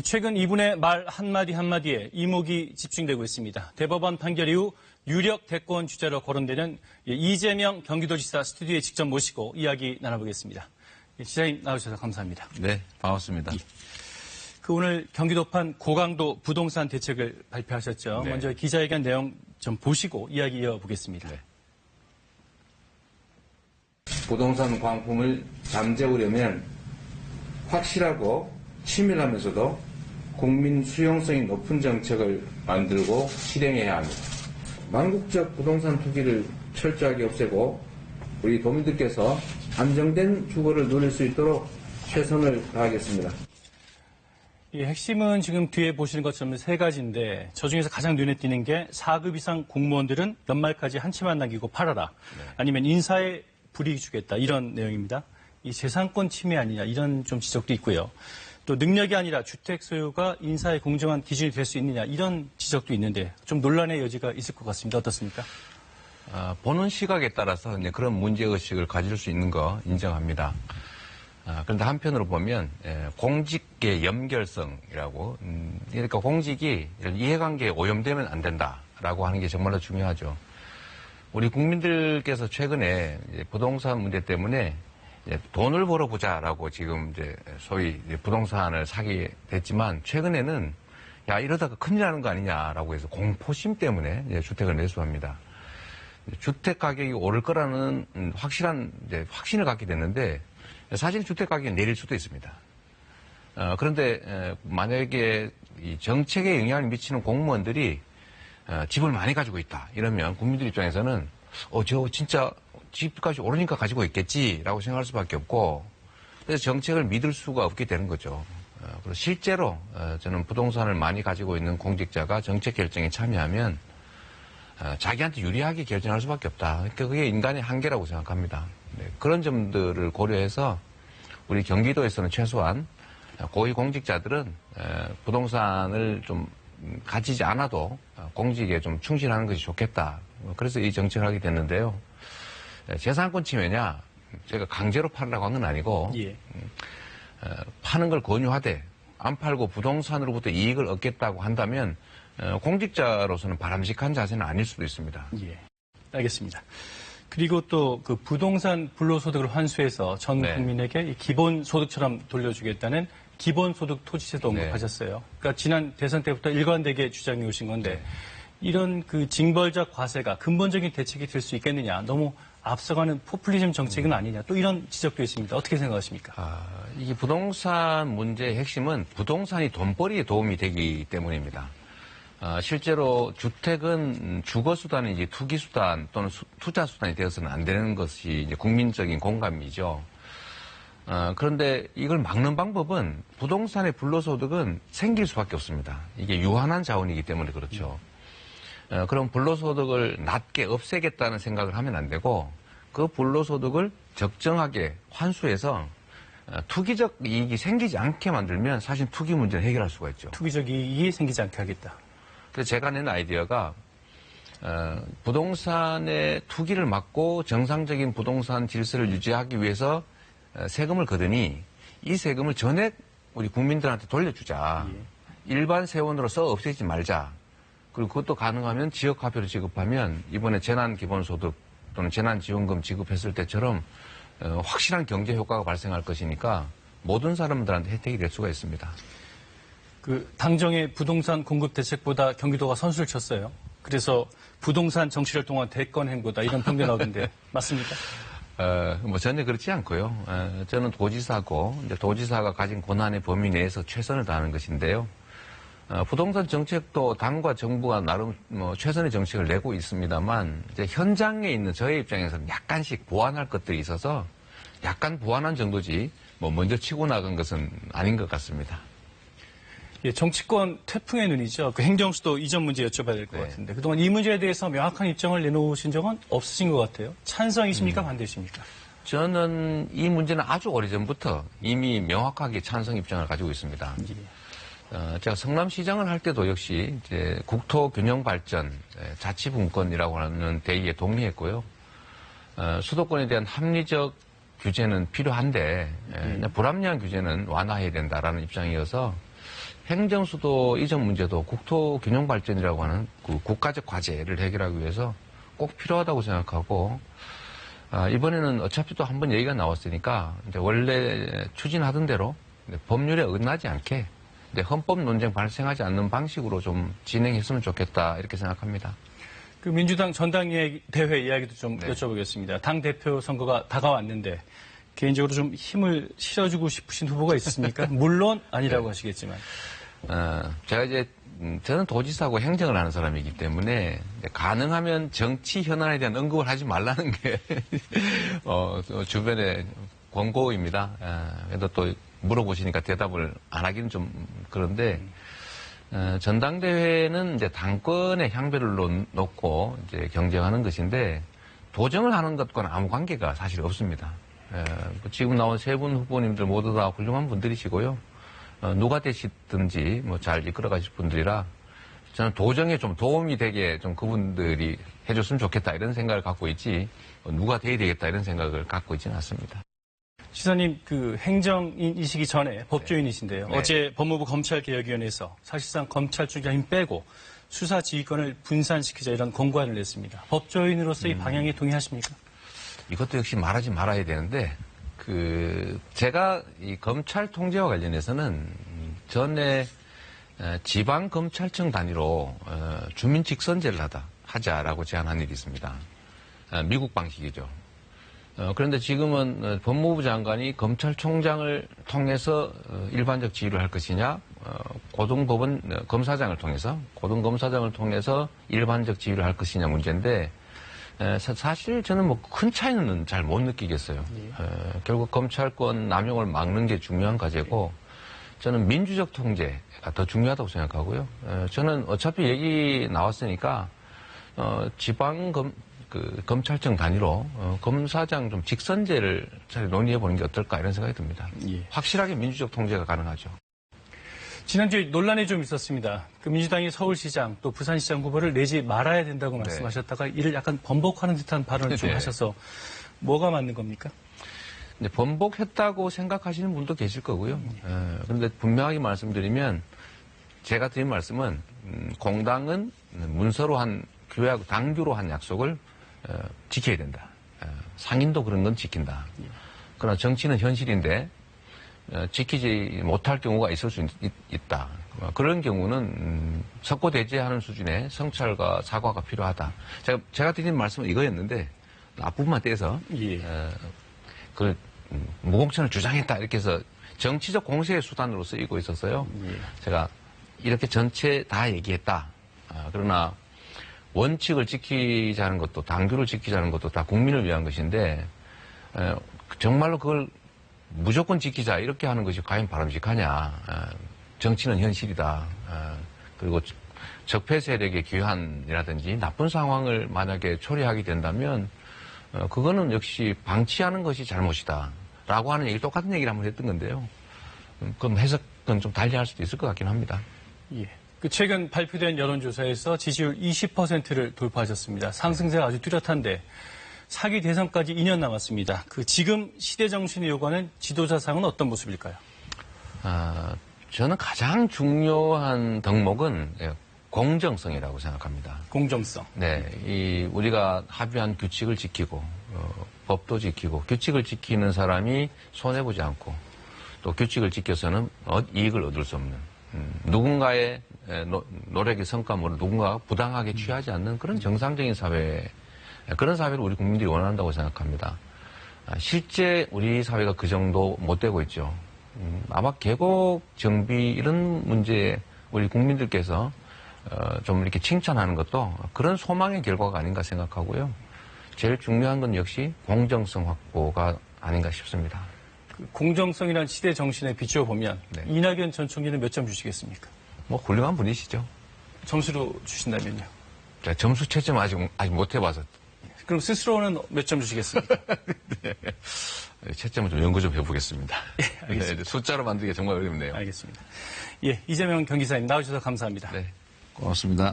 최근 이분의 말 한마디 한마디에 이목이 집중되고 있습니다. 대법원 판결 이후 유력 대권 주자로 거론되는 이재명 경기도지사 스튜디오에 직접 모시고 이야기 나눠보겠습니다. 지사님 나와주셔서 감사합니다. 네, 반갑습니다. 오늘 경기도판 고강도 부동산 대책을 발표하셨죠. 네. 먼저 기자회견 내용 좀 보시고 이야기 이어보겠습니다. 네. 부동산 광풍을 잠재우려면 확실하고 치밀하면서도 국민 수용성이 높은 정책을 만들고 실행해야 합니다. 망국적 부동산 투기를 철저하게 없애고 우리 도민들께서 안정된 주거를 누릴 수 있도록 최선을 다하겠습니다. 이 핵심은 지금 뒤에 보시는 것처럼 세 가지인데 저 중에서 가장 눈에 띄는 게 4급 이상 공무원들은 연말까지 한 채만 남기고 팔아라. 아니면 인사에 불이익 주겠다. 이런 내용입니다. 이 재산권 침해 아니냐 이런 좀 지적도 있고요. 또 능력이 아니라 주택 소유가 인사의 공정한 기준이 될 수 있느냐 이런 지적도 있는데 좀 논란의 여지가 있을 것 같습니다. 어떻습니까? 보는 시각에 따라서 이제 그런 문제의식을 가질 수 있는 거 인정합니다. 그런데 한편으로 보면 공직의 연결성이라고 그러니까 공직이 이해관계에 오염되면 안 된다라고 하는 게 정말로 중요하죠. 우리 국민들께서 최근에 부동산 문제 때문에 돈을 벌어보자라고 지금 이제 소위 부동산을 사게 됐지만 최근에는 야 이러다가 큰일 나는 거 아니냐라고 해서 공포심 때문에 주택을 매수합니다. 주택 가격이 오를 거라는 확실한 확신을 갖게 됐는데 사실 주택 가격이 내릴 수도 있습니다. 그런데 만약에 이 정책에 영향을 미치는 공무원들이 집을 많이 가지고 있다 이러면 국민들 입장에서는 저 진짜 집값이 오르니까 가지고 있겠지라고 생각할 수밖에 없고 그래서 정책을 믿을 수가 없게 되는 거죠. 그리고 실제로 저는 부동산을 많이 가지고 있는 공직자가 정책 결정에 참여하면 자기한테 유리하게 결정할 수밖에 없다. 그러니까 그게 인간의 한계라고 생각합니다. 네, 그런 점들을 고려해서 우리 경기도에서는 최소한 고위 공직자들은 부동산을 좀 가지지 않아도 공직에 좀 충실하는 것이 좋겠다. 그래서 이 정책을 하게 됐는데요. 재산권 침해냐? 제가 강제로 팔으라고 한 건 아니고 파는 걸 권유하되 안 팔고 부동산으로부터 이익을 얻겠다고 한다면 공직자로서는 바람직한 자세는 아닐 수도 있습니다. 예, 알겠습니다. 그리고 또 그 부동산 불로소득을 환수해서 전 국민에게 기본소득처럼 돌려주겠다는 기본소득 토지세도 언급하셨어요. 그러니까 지난 대선 때부터 일관되게 주장해 오신 건데 이런 그 징벌적 과세가 근본적인 대책이 될 수 있겠느냐. 너무 앞서가는 포퓰리즘 정책은 아니냐. 또 이런 지적도 있습니다. 어떻게 생각하십니까? 이게 부동산 문제의 핵심은 부동산이 돈벌이에 도움이 되기 때문입니다. 실제로 주택은 주거수단인지 투기수단 또는 투자수단이 되어서는 안 되는 것이 이제 국민적인 공감이죠. 그런데 이걸 막는 방법은 부동산의 불로소득은 생길 수밖에 없습니다. 이게 유한한 자원이기 때문에 그렇죠. 그럼 불로소득을 낮게 없애겠다는 생각을 하면 안 되고 그 불로소득을 적정하게 환수해서 투기적 이익이 생기지 않게 만들면 사실 투기 문제는 해결할 수가 있죠. 투기적 이익이 생기지 않게 하겠다. 그래서 제가 낸 아이디어가 부동산의 투기를 막고 정상적인 부동산 질서를 유지하기 위해서 세금을 거두니 이 세금을 전액 우리 국민들한테 돌려주자. 일반 세원으로 써 없애지 말자. 그리고 그것도 가능하면 지역화폐로 지급하면 이번에 재난기본소득 또는 재난지원금 지급했을 때처럼 확실한 경제 효과가 발생할 것이니까 모든 사람들한테 혜택이 될 수가 있습니다. 그 당정의 부동산 공급 대책보다 경기도가 선수를 쳤어요. 그래서 부동산 정치를 통한 대권 행보다 이런 평가 나오던데 맞습니까? 뭐 전혀 그렇지 않고요. 저는 도지사고 이제 도지사가 가진 권한의 범위 내에서 최선을 다하는 것인데요. 부동산 정책도 당과 정부가 나름 최선의 정책을 내고 있습니다만 이제 현장에 있는 저의 입장에서는 약간씩 보완할 것들이 있어서 약간 보완한 정도지 먼저 치고 나간 것은 아닌 것 같습니다. 예, 정치권 태풍의 눈이죠. 그 행정수도 이전 문제 여쭤봐야 될 것 같은데 그동안 이 문제에 대해서 명확한 입장을 내놓으신 적은 없으신 것 같아요. 찬성이십니까? 반대이십니까? 저는 이 문제는 아주 오래전부터 이미 명확하게 찬성 입장을 가지고 있습니다. 제가 성남시장을 할 때도 역시 이제 국토균형발전, 자치분권이라고 하는 대의에 동의했고요. 수도권에 대한 합리적 규제는 필요한데 불합리한 규제는 완화해야 된다라는 입장이어서 행정수도 이전 문제도 국토균형발전이라고 하는 그 국가적 과제를 해결하기 위해서 꼭 필요하다고 생각하고, 이번에는 어차피 또 한번 얘기가 나왔으니까 이제 원래 추진하던 대로 법률에 어긋나지 않게 헌법 논쟁 발생하지 않는 방식으로 좀 진행했으면 좋겠다 이렇게 생각합니다. 그 민주당 전당대회 이야기도 좀 네. 여쭤보겠습니다. 당 대표 선거가 다가왔는데 개인적으로 좀 힘을 실어주고 싶으신 후보가 있습니까? 물론 아니라고 하시겠지만. 제가 이제 저는 도지사고 행정을 하는 사람이기 때문에 가능하면 정치 현안에 대한 언급을 하지 말라는 게 주변의 권고입니다. 그래도 또 물어보시니까 대답을 안 하기는 좀 그런데 전당대회는 이제 당권의 향배를 놓고 이제 경쟁하는 것인데 도정을 하는 것과는 아무 관계가 사실 없습니다. 지금 나온 세 분 후보님들 모두 다 훌륭한 분들이시고요. 누가 되시든지 뭐 잘 이끌어 가실 분들이라 저는 도정에 좀 도움이 되게 좀 그분들이 해줬으면 좋겠다 이런 생각을 갖고 있지 누가 돼야 되겠다 이런 생각을 갖고 있지는 않습니다. 지사님 그 행정인이시기 전에 법조인이신데요. 네. 어제 법무부 검찰개혁위원회에서 사실상 검찰총장 힘 빼고 수사 지휘권을 분산시키자 이런 권고안을 냈습니다. 법조인으로서 이 방향에 동의하십니까? 이것도 역시 말하지 말아야 되는데 제가 이 검찰 통제와 관련해서는 전에 지방 검찰청 단위로 주민 직선제를 하자라고 제안한 일이 있습니다. 미국 방식이죠. 그런데 지금은 법무부 장관이 검찰총장을 통해서 일반적 지휘를 할 것이냐, 고등법원 검사장을 통해서 일반적 지휘를 할 것이냐 문제인데, 사실 저는 뭐 큰 차이는 잘 못 느끼겠어요. 결국 검찰권 남용을 막는 게 중요한 과제고, 저는 민주적 통제가 더 중요하다고 생각하고요. 저는 어차피 얘기 나왔으니까, 검찰청 단위로 검사장 좀 직선제를 잘 논의해 보는 게 어떨까 이런 생각이 듭니다. 예. 확실하게 민주적 통제가 가능하죠. 지난주에 논란이 좀 있었습니다. 그 민주당이 서울시장 또 부산시장 후보를 내지 말아야 된다고 말씀하셨다가 이를 약간 번복하는 듯한 발언을 좀 네. 하셔서 뭐가 맞는 겁니까? 근데 번복했다고 생각하시는 분도 계실 거고요. 그런데 분명하게 말씀드리면 제가 드린 말씀은 공당은 문서로 한 당규로 한 약속을 지켜야 된다. 상인도 그런 건 지킨다. 그러나 정치는 현실인데 지키지 못할 경우가 있을 수 있다. 그런 경우는 석고대죄하는 수준의 성찰과 사과가 필요하다. 제가 드린 말씀은 이거였는데 앞부분만 떼서 예. 무공천을 주장했다 이렇게 해서 정치적 공세의 수단으로 쓰이고 있었어요. 예. 제가 이렇게 전체 다 얘기했다. 그러나 원칙을 지키자는 것도 당규를 지키자는 것도 다 국민을 위한 것인데 정말로 그걸 무조건 지키자 이렇게 하는 것이 과연 바람직하냐. 정치는 현실이다. 그리고 적폐 세력의 귀환이라든지 나쁜 상황을 만약에 초래하게 된다면 그거는 역시 방치하는 것이 잘못이다. 라고 하는 얘기 똑같은 얘기를 한번 했던 건데요. 그럼 해석은 좀 달리할 수도 있을 것 같긴 합니다. 예. 그 최근 발표된 여론조사에서 지지율 20%를 돌파하셨습니다. 상승세가 아주 뚜렷한데 사기 대선까지 2년 남았습니다. 그 지금 시대 정신이 요구하는 지도자상은 어떤 모습일까요? 저는 가장 중요한 덕목은 공정성이라고 생각합니다. 공정성. 네, 우리가 합의한 규칙을 지키고 법도 지키고 규칙을 지키는 사람이 손해보지 않고 또 규칙을 지켜서는 이익을 얻을 수 없는 누군가의 노력의 성과물을 누군가가 부당하게 취하지 않는 그런 정상적인 사회, 그런 사회를 우리 국민들이 원한다고 생각합니다. 실제 우리 사회가 그 정도 못 되고 있죠. 아마 계곡 정비 이런 문제에 우리 국민들께서 좀 이렇게 칭찬하는 것도 그런 소망의 결과가 아닌가 생각하고요. 제일 중요한 건 역시 공정성 확보가 아닌가 싶습니다. 그 공정성이라는 시대 정신에 비추어 보면 네. 이낙연 전 총리는 몇 점 주시겠습니까? 뭐 훌륭한 분이시죠. 점수로 주신다면요. 제가 점수 채점 아직 못 해봐서 그럼 스스로는 몇 점 주시겠습니까? 네. 채점을 좀 연구 좀 해보겠습니다. 예, 알겠습니다. 네, 숫자로 만들기가 정말 어렵네요. 알겠습니다. 예, 이재명 경기사님 나와주셔서 감사합니다. 네. 고맙습니다.